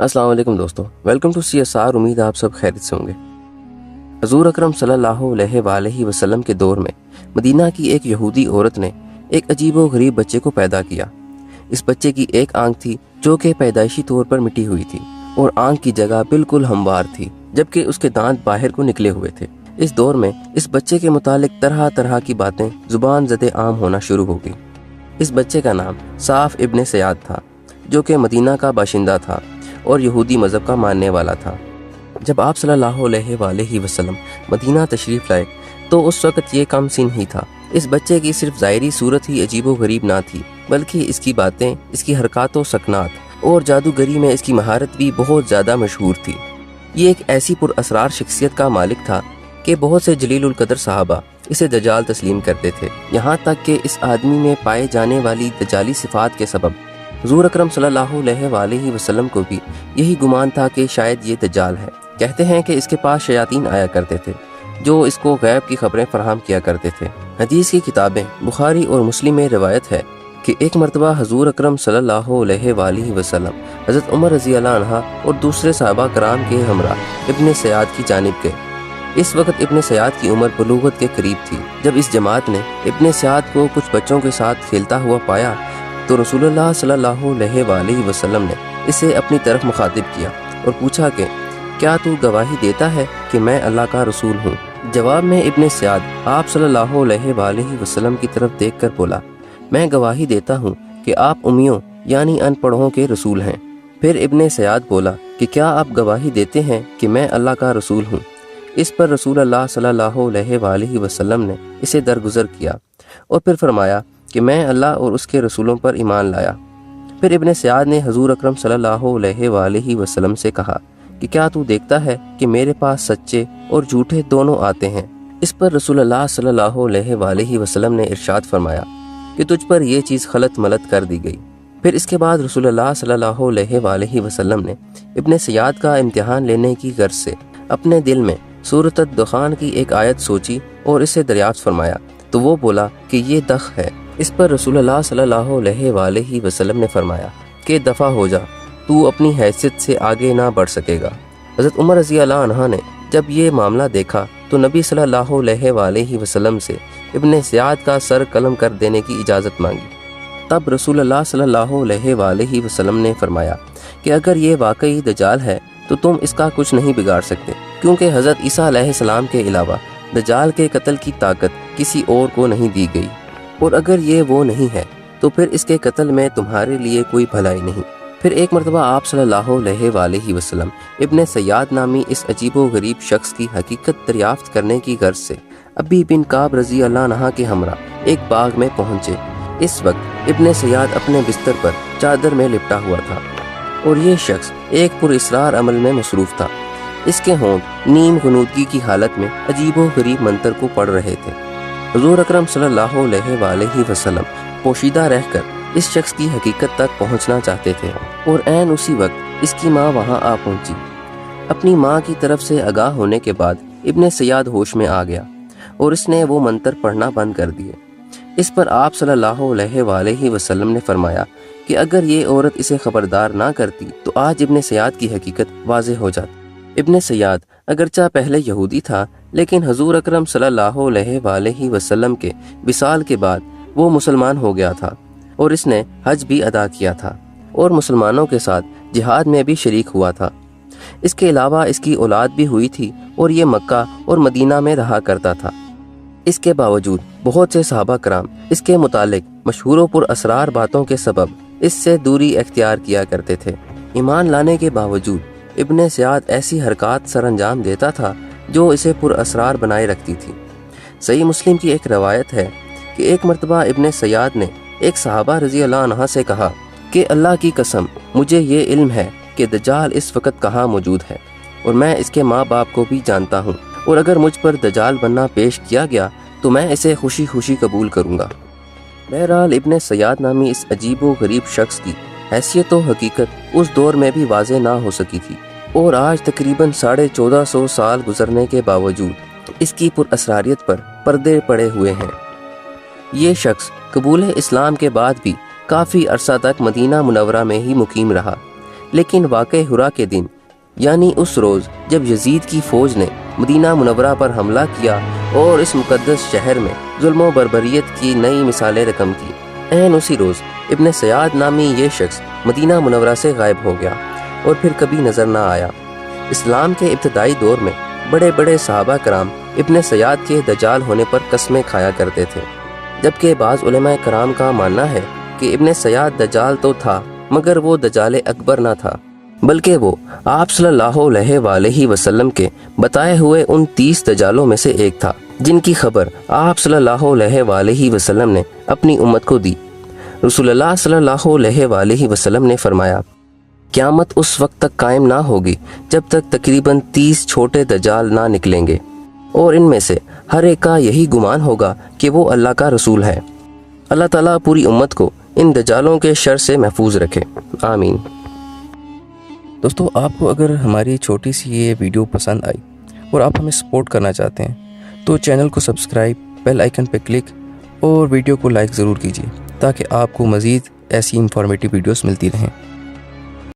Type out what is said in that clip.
अस्सलाम वालेकुम दोस्तों, वेलकम टू CSR। उम्मीद है आप सब खैरियत से होंगे। हजूर अकरम सल्लल्लाहु अलैहि वसल्लम के दौर में मदीना की एक यहूदी औरत ने एक अजीबो गरीब बच्चे को पैदा किया। इस बच्चे की एक आंख थी जो कि पैदाइशी तौर पर मिटी हुई थी और आंख की जगह बिल्कुल हमवार थी, जबकि उसके दांत बाहर को निकले हुए थे। इस दौर में इस बच्चे के मुतालिक तरह तरह की बातें जुबान ज़दे आम होना शुरू हो गई। इस बच्चे का नाम साफ इब्ने सयाद था, जो कि मदीना का बाशिंदा था और यहूदी मज़हब का मानने वाला था। जब आप सल्लल्लाहु अलैहि वसल्लम मदीना तशरीफ़ लाए तो उस वक़्त ये कम सिन ही था। इस बच्चे की सिर्फ ज़ाहिरी सूरत ही अजीबो गरीब ना थी, बल्कि इसकी बातें, इसकी हरकत व सकनात और जादूगरी में इसकी महारत भी बहुत ज़्यादा मशहूर थी। ये एक ऐसी पुरअसरार शख्सियत का मालिक था कि बहुत से जलीलुल कदर साहबा इसे दजाल तस्लीम करते थे। यहाँ तक कि इस आदमी में पाए जाने वाली दजाली सिफात के सबब हुज़ूर अकरम सल्लल्लाहु अलैहि वसल्लम को भी यही गुमान था कि शायद ये दज्जाल है। कहते हैं कि इसके पास शयातीन आया करते थे जो इसको गैब की खबरें फराहम किया करते थे। हदीस की किताबें बुखारी और मुस्लिम में रिवायत है कि एक मरतबा हुज़ूर अकरम सल्लल्लाहु अलैहि वसल्लम हज़रत उमर रज़ी अल्लाह अन्हा और दूसरे सहाबा कराम के हमरा इब्ने सयाद की जानिब गए। इस वक्त इब्ने सयाद की उम्र बलूगत के करीब थी। जब इस जमात ने इब्ने सयाद को कुछ बच्चों के साथ खेलता हुआ पाया तो रसूलुल्लाह सल्लल्लाहु अलैहि वसल्लम ने इसे अपनी तरफ मुखातिब किया और पूछा कि क्या तू गवाही देता है कि मैं अल्लाह का रसूल हूँ? जवाब में इब्ने सयाद आप सल्लल्लाहु अलैहि वसल्लम की तरफ देखकर बोला, मैं गवाही देता हूँ कि आप उम्मियों यानी अनपढ़ों के रसूल हैं। फिर इब्ने सयाद बोला कि क्या आप गवाही देते हैं कि मैं अल्लाह का रसूल हूँ? इस पर रसूलुल्लाह सल्लल्लाहु अलैहि वसल्लम ने इसे दरगुजर किया और फिर फरमाया कि मैं अल्लाह और उसके रसूलों पर ईमान लाया। फिर इब्ने सयाद ने हुज़ूर अकरम सल्लल्लाहु अलैहि वसल्लम से कहा कि क्या तू देखता है कि मेरे पास सच्चे और झूठे दोनों आते हैं? इस पर रसूलुल्लाह सल्लल्लाहु अलैहि वसल्लम ने इरशाद फरमाया कि तुझ पर यह चीज़ खलत मलत कर दी गई। फिर इसके बाद रसूलुल्लाह सल्लल्लाहु अलैहि वसल्लम ने इब्ने सयाद का इम्तिहान लेने की गर्ज से अपने दिल में सूरत दुखान की एक आयत सोची और इसे दरियाफ्त फरमाया तो वो बोला कि ये दख है। इस पर रसूलुल्लाह सल्लल्लाहु अलैहि वसल्लम ने फरमाया कि दफ़ा हो जा, तू अपनी हैसियत से आगे ना बढ़ सकेगा। हज़रत उमर रज़ी अल्लाह अन्हा ने जब ये मामला देखा तो नबी सल्लल्लाहु अलैहि वसल्लम से इब्ने सयाद का सर कलम कर देने की इजाज़त मांगी। तब रसूलुल्लाह सल्लल्लाहु अलैहि वसल्लम ने फरमाया कि अगर ये वाकई दज्जाल है तो तुम इसका कुछ नहीं बिगाड़ सकते, क्योंकि हज़रत ईसा अलैहिस्सलाम के अलावा दज्जाल के कत्ल की ताकत किसी और को नहीं दी गई, और अगर ये वो नहीं है तो फिर इसके कत्ल में तुम्हारे लिए कोई भलाई नहीं। फिर एक मरतबा आप सल्लल्लाहु अलैहि वसल्लम इब्ने सयाद नामी इस अजीबो गरीब शख्स की हकीकत दरियाफ्त करने की गर्ज से अबी बिन काब रज़ी अल्लाह अन्हा के हमरा एक बाग में पहुँचे। इस वक्त इब्ने सयाद अपने बिस्तर पर चादर में लिपटा हुआ था और ये शख्स एक पुरइसरार अमल में मसरूफ़ था। इसके होंठ नीम गुनूदगी की हालत में अजीबो गरीब मंतर को पढ़ रहे थे। हुज़ूर अकरम सल्लल्लाहु अलैहि वसल्लम पोशीदा रहकर इस शख्स की हकीकत तक पहुंचना चाहते थे और ऐन उसी वक्त इसकी माँ वहां आ पहुंची। अपनी माँ की तरफ से आगाह होने के बाद इब्ने सयाद होश में आ गया और इसने वो मंतर पढ़ना बंद कर दिए। इस पर आप सल्लल्लाहु अलैहि वसल्लम ने फरमाया कि अगर ये औरत इसे खबरदार ना करती तो आज इब्ने सयाद की हकीकत वाज़ेह हो जाती। इब्ने सयाद अगरचा पहले यहूदी था, लेकिन हुज़ूर अकरम सल्लल्लाहु अलैहि वसल्लम के विसाल के बाद वो मुसलमान हो गया था और इसने हज भी अदा किया था और मुसलमानों के साथ जिहाद में भी शरीक हुआ था। इसके अलावा इसकी औलाद भी हुई थी और ये मक्का और मदीना में रहा करता था। इसके बावजूद बहुत से सहाबा कराम इसके मुतालिक मशहूर पुर असरार बातों के सबब इससे दूरी अख्तियार किया करते थे। ईमान लाने के बावजूद इब्ने सयाद ऐसी हरकत सर अंजाम देता था जो इसे पुरअसरार बनाए रखती थी। सही मुस्लिम की एक रवायत है कि एक मरतबा इब्ने सयाद ने एक सहाबा रज़ी अल्लाह अन्हा से कहा कि अल्लाह की कसम, मुझे ये इल्म है कि दज्जाल इस वक्त कहाँ मौजूद है और मैं इसके माँ बाप को भी जानता हूँ, और अगर मुझ पर दज्जाल बनना पेश किया गया तो मैं इसे खुशी खुशी कबूल करूँगा। बहरहाल इब्ने सयाद नामी इस अजीबो गरीब शख्स की हैसियत व हकीकत उस दौर में भी वाज़ेह ना हो सकी थी, और आज तकरीबन 1450 साल गुजरने के बावजूद इसकी पुरअसरारियत पर पर्दे पड़े हुए हैं। ये शख्स कबूल इस्लाम के बाद भी काफ़ी अरसा तक मदीना मुनव्वरा में ही मुकीम रहा, لیکن واقع ہرا کے دن یعنی اس روز جب یزید کی فوج نے مدینہ منورہ پر حملہ کیا اور اس مقدس شہر میں ظلم و بربریت کی نئی مثالیں رقم کی، عین اسی روز ابن سیاد نامی یہ شخص مدینہ منورہ سے غائب ہو گیا اور پھر کبھی نظر نہ آیا۔ اسلام کے ابتدائی دور میں بڑے بڑے صحابہ کرام ابن سیاد کے دجال ہونے پر قسمیں کھایا کرتے تھے، جبکہ بعض علماء کرام کا ماننا ہے کہ ابن سیاد دجال تو تھا مگر وہ دجال اکبر نہ تھا، بلکہ وہ آپ صلی اللہ علیہ وآلہ وسلم کے بتائے ہوئے ان 30 دجالوں میں سے ایک تھا جن کی خبر آپ صلی اللہ علیہ وآلہ وسلم نے اپنی امت کو دی۔ رسول اللہ صلی اللہ علیہ وآلہ وسلم نے فرمایا، قیامت اس وقت تک قائم نہ ہوگی جب تک تقریباً 30 چھوٹے دجال نہ نکلیں گے، اور ان میں سے ہر ایک کا یہی گمان ہوگا کہ وہ اللہ کا رسول ہے۔ اللہ تعالیٰ پوری امت کو ان دجالوں کے شر سے محفوظ رکھے، آمین۔ دوستو، آپ کو اگر ہماری چھوٹی سی یہ ویڈیو پسند آئی اور آپ ہمیں سپورٹ کرنا چاہتے ہیں تو چینل کو سبسکرائب، بیل آئیکن پہ کلک اور ویڈیو کو لائک ضرور کیجیے تاکہ آپ کو مزید ایسی انفارمیٹیو ویڈیوز ملتی رہیں۔